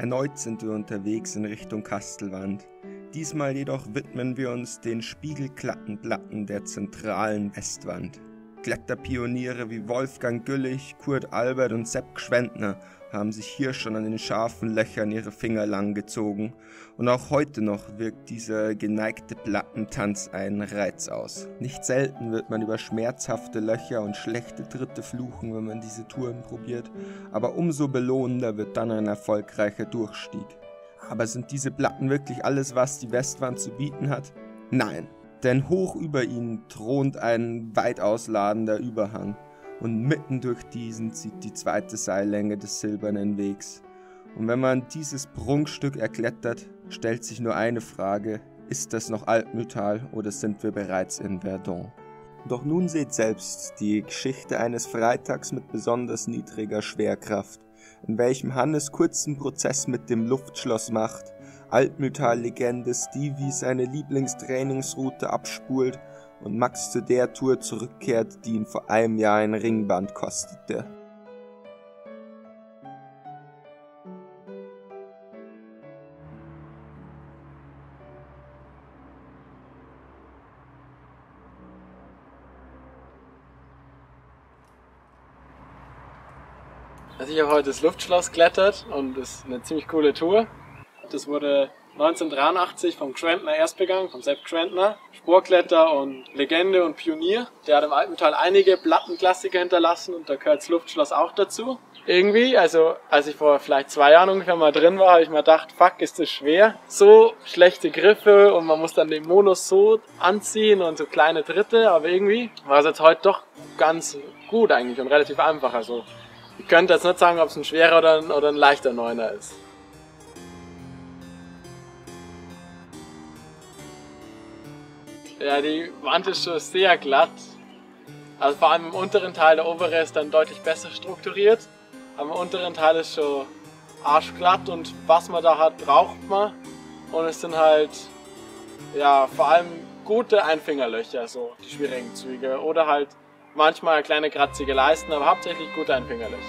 Erneut sind wir unterwegs in Richtung Kastelwand. Diesmal jedoch widmen wir uns den spiegelglatten Platten der zentralen Westwand. Kletterpioniere wie Wolfgang Güllich, Kurt Albert und Sepp Gschwendtner haben sich hier schon an den scharfen Löchern ihre Finger lang gezogen und auch heute noch wirkt dieser geneigte Plattentanz einen Reiz aus. Nicht selten wird man über schmerzhafte Löcher und schlechte Tritte fluchen, wenn man diese Touren probiert, aber umso belohnender wird dann ein erfolgreicher Durchstieg. Aber sind diese Platten wirklich alles, was die Westwand zu bieten hat? Nein, denn hoch über ihnen thront ein weit ausladender Überhang und mitten durch diesen zieht die zweite Seillänge des Silbernen Wegs. Und wenn man dieses Prunkstück erklettert, stellt sich nur eine Frage: Ist das noch Altmühltal oder sind wir bereits in Verdun? Doch nun seht selbst die Geschichte eines Freitags mit besonders niedriger Schwerkraft, in welchem Hannes kurzen Prozess mit dem Luftschloss macht, Altmühltal-Legende Stevie seine Lieblingstrainingsroute abspult und Max zu der Tour zurückkehrt, die ihn vor einem Jahr ein Ringband kostete. Also ich habe heute das Luftschloss geklettert und das ist eine ziemlich coole Tour. Das wurde 1983 vom Gschwendtner erst begangen, vom Sepp Gschwendtner. Sportkletter und Legende und Pionier. Der hat im Altmühltal einige Plattenklassiker hinterlassen und da gehört das Luftschloss auch dazu. Irgendwie, also als ich vor vielleicht 2 Jahren ungefähr mal drin war, habe ich mir gedacht, fuck, ist das schwer. So schlechte Griffe und man muss dann den Monos so anziehen und so kleine Tritte, aber irgendwie war es jetzt heute doch ganz gut eigentlich und relativ einfach. Also ich könnte jetzt nicht sagen, ob es ein schwerer oder ein leichter Neuner ist. Ja, die Wand ist schon sehr glatt. Also vor allem im unteren Teil, der obere ist dann deutlich besser strukturiert. Aber im unteren Teil ist schon arschglatt und was man da hat, braucht man. Und es sind halt, ja, vor allem gute Einfingerlöcher, so die schwierigen Züge. Oder halt manchmal kleine kratzige Leisten, aber hauptsächlich gute Einfingerlöcher.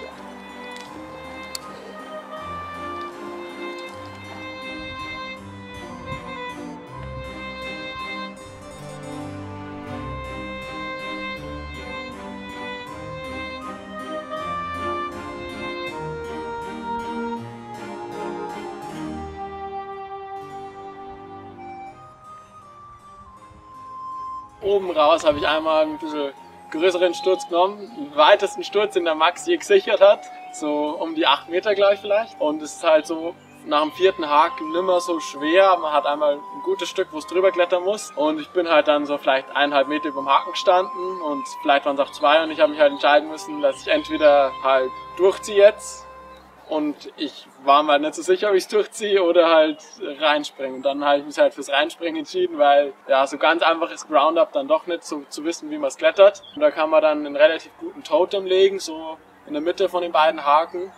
Oben raus habe ich einmal ein bisschen größeren Sturz genommen, den weitesten Sturz, den der Max je gesichert hat, so um die 8 Meter glaube ich vielleicht. Und es ist halt so nach dem 4. Haken nimmer so schwer, man hat einmal ein gutes Stück, wo es drüber klettern muss. Und ich bin halt dann so vielleicht 1,5 Meter über dem Haken gestanden und vielleicht waren es auch 2 und ich habe mich halt entscheiden müssen, dass ich entweder halt durchziehe jetzt. Und ich war mir halt nicht so sicher, ob ich es durchziehe oder halt reinspringe. Und dann habe ich mich halt fürs Reinspringen entschieden, weil ja so ganz einfach ist Ground-Up dann doch nicht, so zu wissen, wie man es klettert. Und da kann man dann einen relativ guten Totem legen, so in der Mitte von den beiden Haken.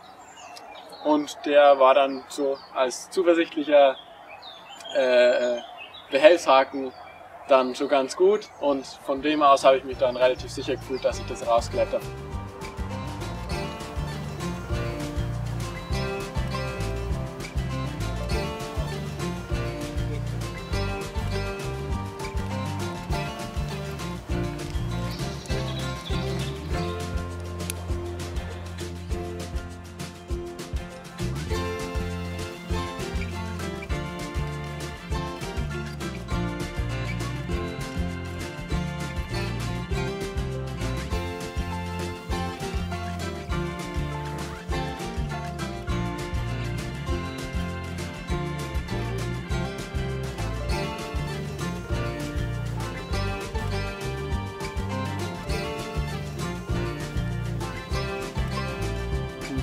Und der war dann so als zuversichtlicher Behelfshaken dann schon ganz gut. Und von dem aus habe ich mich dann relativ sicher gefühlt, dass ich das rauskletter.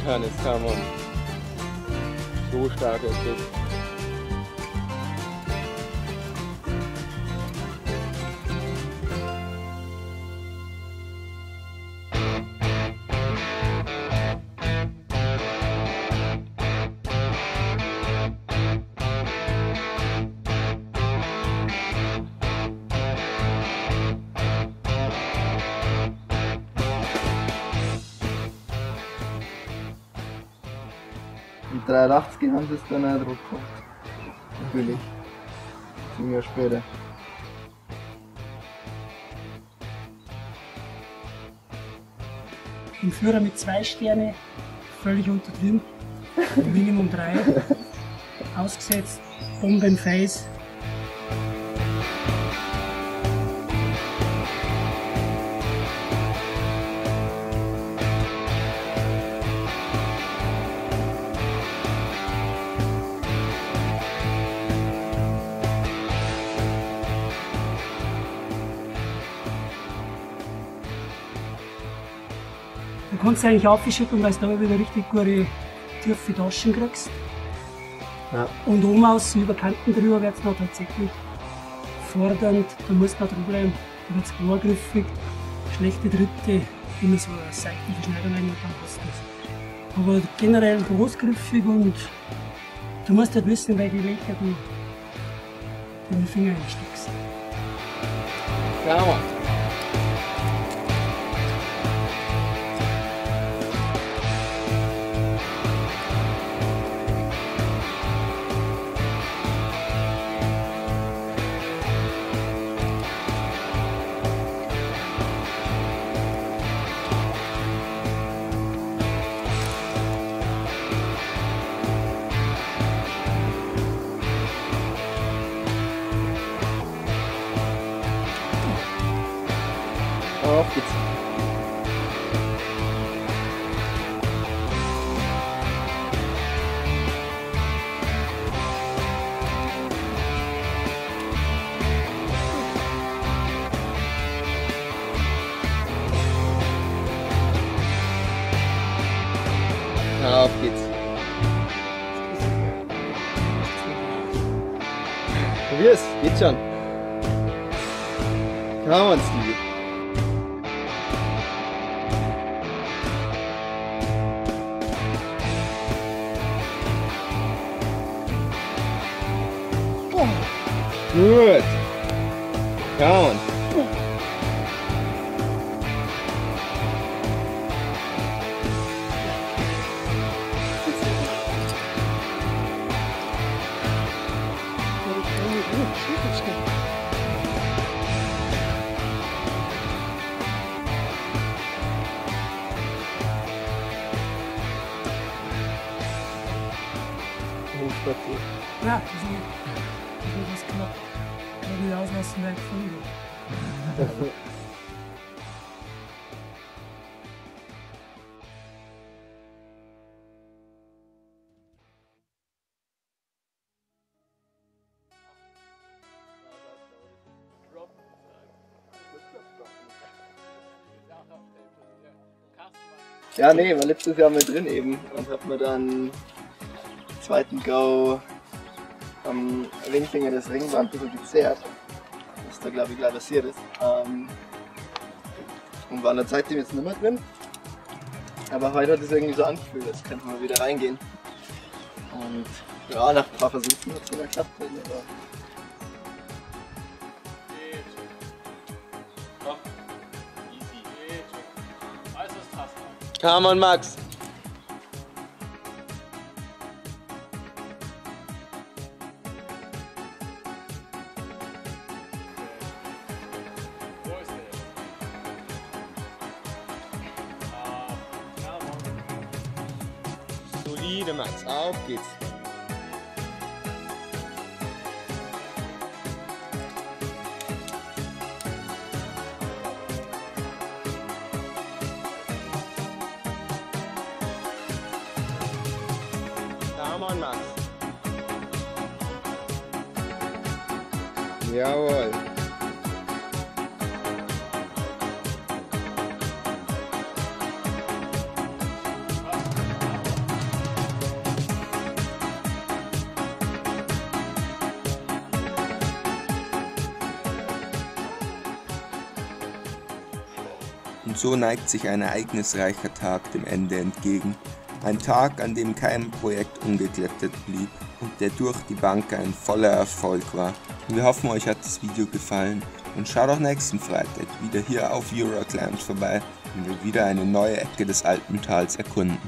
Hannes, come on. So starker Kick. Mit 83 haben sie es dann auch drauf gehabt. Natürlich. 10 Jahre später. Ein Führer mit 2 Sterne, völlig untertrieben. Minimum 3. Ausgesetzt, Bombenface. Du kannst eigentlich aufschütteln, weil du da wieder richtig gute tiefe Taschen kriegst. Ja. Und oben außen über Kanten drüber wird es noch tatsächlich fordernd. Da musst du noch dranbleiben. Da wird es klargriffig. Schlechte Dritte, immer so eine seitliche Schneidung rein und dann passt das. Aber generell großgriffig und du musst halt wissen, welche Löcher du in den Finger einsteckst. Ja, Mann. Auf geht's. Auf geht's. Probier's, geht schon. Come on, Stevie. Good. Come on. Hochspaziert. Ja, das ist was knapp. Die auslassen weg von mir. Ja, nee, war letztes Jahr mit drin eben und hab mir dann zweiten Go am Ringfinger das Ringband ein bisschen gezerrt, was da glaube ich gleich passiert ist. Und war in der Zeit jetzt nicht mehr drin. Aber heute hat es irgendwie so angefühlt, jetzt könnte man wieder reingehen. Und ja, nach ein paar Versuchen hat es dann geklappt. Aber Come on, Max. Solide, Max. Auf geht's. Come on, Max. Jawohl. Und so neigt sich ein ereignisreicher Tag dem Ende entgegen. Ein Tag, an dem kein Projekt ungeklettet blieb und der durch die Bank ein voller Erfolg war. Und wir hoffen, euch hat das Video gefallen und schaut auch nächsten Freitag wieder hier auf Euroclimbs vorbei, wenn wir wieder eine neue Ecke des Alpentals erkunden.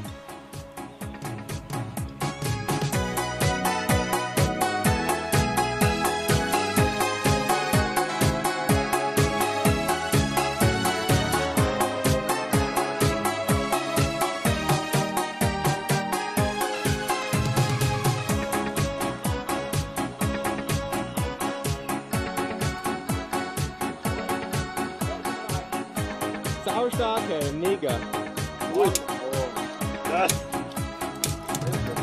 saustark, ey. Mega.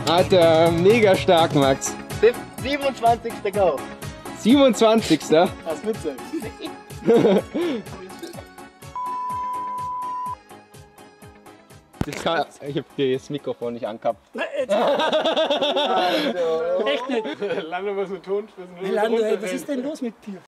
Alter, mega stark, Max. 27. Go. 27. Das Mütze. Ich hab das Mikrofon nicht angehabt. Echt nicht. Lando muss mit Ton spielen. Lando, ey, was ist denn los mit dir?